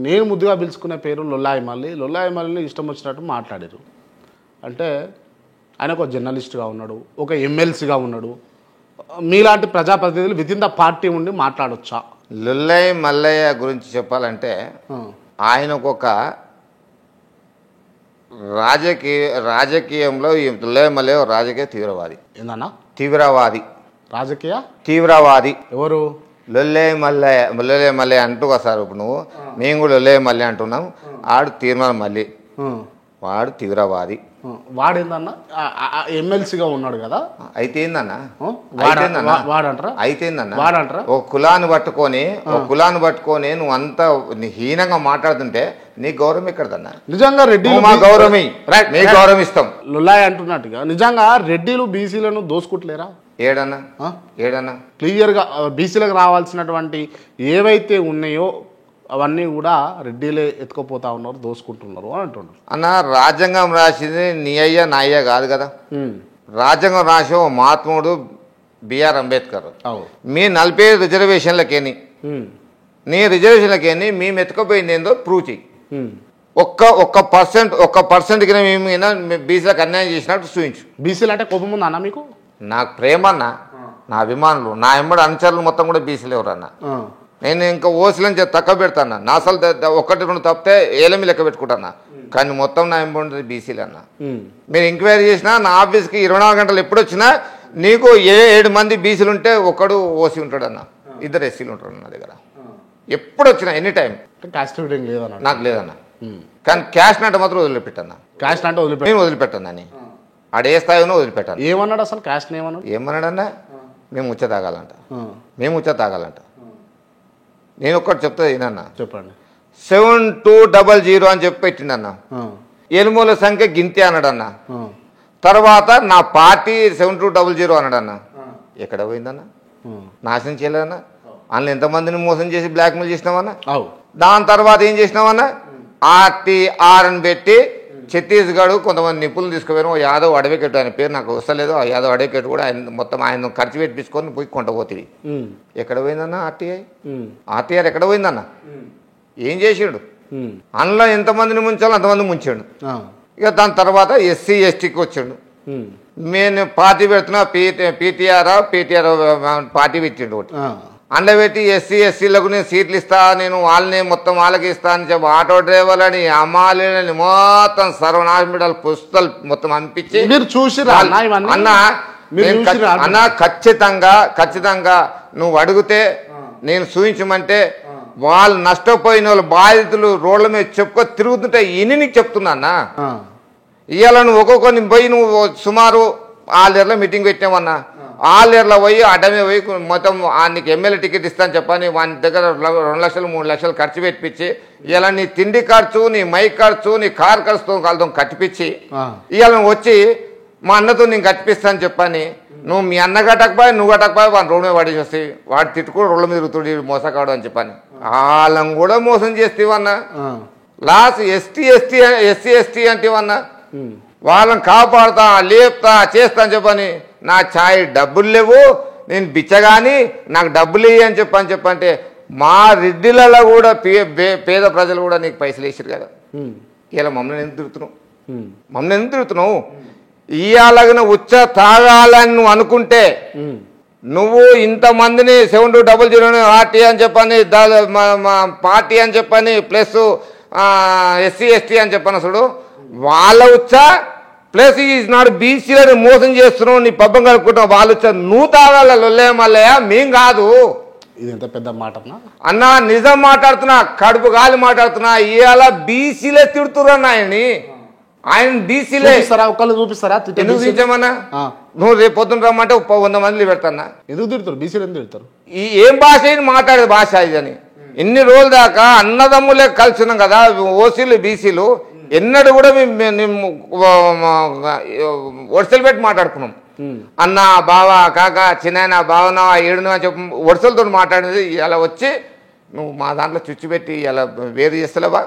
నేను ముద్దుగా పిలుచుకునే పేరు లొల్లాయి మల్లిని ఇష్టం వచ్చినట్టు మాట్లాడారు. అంటే ఆయన ఒక జర్నలిస్ట్గా ఉన్నాడు, ఒక ఎమ్మెల్సీగా ఉన్నాడు. మీలాంటి ప్రజాప్రతినిధులు విత్ ఇన్ ద పార్టీ ఉండి మాట్లాడొచ్చా? లొల్లాయి మల్లయ్య గురించి చెప్పాలంటే ఆయనకు ఒక రాజకీయంలో ఈ లొల్లాయి మల్లయ్య రాజకీయ తీవ్రవాది. ఏందన్నా తీవ్రవాది? రాజకీయ తీవ్రవాది. ఎవరు? లొల్లాయి మల్లయ్య అంటూ వస్తారు. ఇప్పుడు నువ్వు మేము కూడా లొల్లాయి మల్లయ్య అంటున్నాం. ఆడు తీర్మానం మళ్ళీ వాడు తీవ్రవాది. వాడేందన్నా ఎమ్మెల్సీగా ఉన్నాడు కదా, అయితే ఏందన్నా ఒక కులాన్ని పట్టుకొని నువ్వు అంత హీనంగా మాట్లాడుతుంటే నీ గౌరవం ఎక్కడదన్నా? నిజంగా రెడ్డి మా గౌరవం గౌరవిస్తాం. లొల్లాయి అంటున్నట్టుగా నిజంగా రెడ్డిలు బీసీలను దోసుకుంటలేరా? ఏడన్నా క్లియర్గా బీసీలకు రావాల్సినటువంటి ఏవైతే ఉన్నాయో అవన్నీ కూడా రెడ్డిలే ఎత్తుకుపోతా ఉన్నారు, దోసుకుంటున్నారు అని అంటున్నారు. అన్న రాజ్యాంగం రాసింది నీ అయ్యా నా అయ్యా కాదు కదా. రాజ్యాంగం రాసే మహాత్ముడు బిఆర్ అంబేద్కర్. మీ 45 రిజర్వేషన్లకేని నీ రిజర్వేషన్లకేని మేము ఎత్తుకుపోయింది ఏందో ప్రూవ్ చెయ్యి. ఒక్క పర్సెంట్కి మేము బీసీలకు అన్యాయం చేసినట్టు చూపించు. బీసీలు అంటే కోపం ఉందా అన్న మీకు? నాకు ప్రేమ అన్న, నా అభిమానులు, నా ఎంబడి అనుచరులు మొత్తం కూడా బీసీలు ఎవరన్నా. నేను ఇంకా ఓసీలని తక్కువ పెడతాను. నా అసలు 1-2 తప్పితే ఏలమి లెక్క పెట్టుకుంటాను. కానీ మొత్తం నా ఎంబడి బీసీలు అన్న. మీరు ఎంక్వైరీ చేసినా నా ఆఫీస్కి 24 గంటలు ఎప్పుడు వచ్చినా నీకు 7 మంది బీసీలు ఉంటే ఒకడు ఓసీ ఉంటాడు అన్న, 2 ఎస్సీలు ఉంటాడు నా దగ్గర. ఎప్పుడు వచ్చినా ఎనీ టైం. నాకు లేదన్న. కానీ క్యాష్ నాట్ మాత్రం వదిలిపెట్టన్నా. క్యాష్ అంటే నేను వదిలిపెట్టాను. ఆడ ఏ స్థాయిలో వదిలిపెట్టాను. ఏమన్నాడు అసలు? క్యాష్ ఏమన్నాడన్నా? మేము ఉచ్చ తాగాలంట. నేను ఒక్కటి చెప్తా ఏనన్నా, చెప్పండి. 7200 అని చెప్పి పెట్టిండన్న. ఎనుమూల సంఖ్య గింతే అన్నాడన్న. తర్వాత నా పార్టీ 7200 అన్నాడన్న. ఎక్కడ పోయిందన్న? నాశనం చేయలేదన్నా. అందులో ఎంతమందిని మోసం చేసి బ్లాక్మెయిల్ చేసినామన్నా. దాని తర్వాత ఏం చేసినామన్నా? ఆర్టీఆర్ అని పెట్టి ఛత్తీస్గఢ్ కొంతమంది నిపుణులు తీసుకుపోయాను. యాదవ్ అడ్వకేట్, ఆయన పేరు నాకు వస్తలేదు. ఆ యాదవ్ అడ్వకేట్ కూడా మొత్తం ఆయన ఖర్చు పెట్టించుకొని పోయి కొంటపోతుంది. ఎక్కడ పోయిందన్న ఆర్టీఆర్ ఎక్కడ పోయిందన్న? ఏం చేసాడు? అందులో ఎంతమందిని ముంచాలో అంతమంది ముంచాడు. ఇక దాని తర్వాత ఎస్సీ ఎస్టీకి వచ్చాడు. నేను పార్టీ పెడుతున్నా, పీటీఆర్ పార్టీ పెట్టిండు ఒకటి. అందులో పెట్టి ఎస్సీలకు నేను సీట్లు ఇస్తా, నేను వాళ్ళని మొత్తం వాళ్ళకి ఇస్తా అని చెప్పి ఆటో డ్రైవర్లని అమ్మాలని మొత్తం సర్వనాశమిడాలు పుస్తలు మొత్తం పంపించి అన్న ఖచ్చితంగా నువ్వు అడిగితే నేను చూపించమంటే వాళ్ళు నష్టపోయిన వాళ్ళు బాధితులు రోడ్ల మీద చెప్పుకో తిరుగుతుంటే ఇన్ని నీకు చెప్తున్నా అన్న. ఇవాళ నువ్వు ఒక్కొక్కరిని పోయి నువ్వు సుమారు 6 ఏళ్ళ మీటింగ్ పెట్టామన్నా. 6 ఏళ్ళ పోయి అడ్డమే పోయి మొత్తం నీకు ఎమ్మెల్యే టికెట్ ఇస్తాను చెప్పని వాని దగ్గర 2 లక్షలు 3 లక్షలు ఖర్చు పెట్టించి ఇలా నీ తిండి ఖర్చు, నీ మైక్ ఖర్చు, నీ కార్ ఖర్చుతో వాళ్ళతో కట్టిపించి ఇవాళ నువ్వు వచ్చి మా అన్నతో నేను కట్టిపిస్తాను చెప్పని నువ్వు మీ అన్న కట్టకపోయి నువ్వు కట్టకపోయి వాడిని రోడ్డు మీద పడేసి వస్తాయి. వాడు తిట్టుకుని రోడ్ల మీద తిరుగుతుడు మోసకాడు అని చెప్పని వాళ్ళని కూడా మోసం చేస్తేవన్నా. లాస్ట్ ఎస్సీ అంటేవన్నా వాళ్ళని కాపాడుతా లేపుతా చేస్తా అని చెప్పని నా ఛాయ్ డబ్బులు లేవు, నేను బిచ్చగాని నాకు డబ్బులు ఇయ్యి అని చెప్పంటే మా రెడ్డిలలో కూడా పేద ప్రజలు కూడా నీకు పైసలు వేసారు కదా. ఇలా మమ్మల్ని ఎందుకు తిరుగుతున్నావు? ఇయ్యాలగిన ఉచ్చ తాగాలని నువ్వు అనుకుంటే నువ్వు ఇంతమందిని 7200 ఆర్టీ అని చెప్పని పార్టీ అని చెప్పని ప్లస్ ఎస్సీ ఎస్టీ అని చెప్పని అసలు వాళ్ళ ఉచ్చా ప్లస్ ఈజ్ నాడు బీసీలని మోసం చేస్తున్నావు, నీ పబ్బం కలుపుకుంటావు. వాళ్ళు వచ్చారు నువ్వు తాగాల లొల్లాయి మల్లయ్య, మేం కాదు. ఇది ఎంత పెద్ద మాట అన్నా, నిజం మాట్లాడుతున్నా, కడుపు గాలి మాట్లాడుతున్నా. ఇవాళ బీసీలే తిడుతున్నా ఆయన బీసీలే చూపిస్తారా? ఎందుకు తీర్చామన్నా? నువ్వు రేపు పొద్దున రమ్మంటే 100 మంది పెడతానా? ఎందుకు తిడతారు? బీసీలు ఎందుకు తిడతారు? ఏం భాష అయినా మాట్లాడేది భాష ఇది అని. ఇన్ని రోజుల దాకా అన్నదమ్ములే కలిసినాం కదా ఓసీలు బీసీలు. ఎన్నడూ కూడా మేము వరుసలు పెట్టి మాట్లాడుకున్నాం. అన్న బావ కాక చిన్న బావనా ఏడునా చెప్పి వరుసలతో మాట్లాడేది. ఇలా వచ్చి నువ్వు మా దాంట్లో చుచ్చి పెట్టి ఇలా వేరు చేస్తలేవా?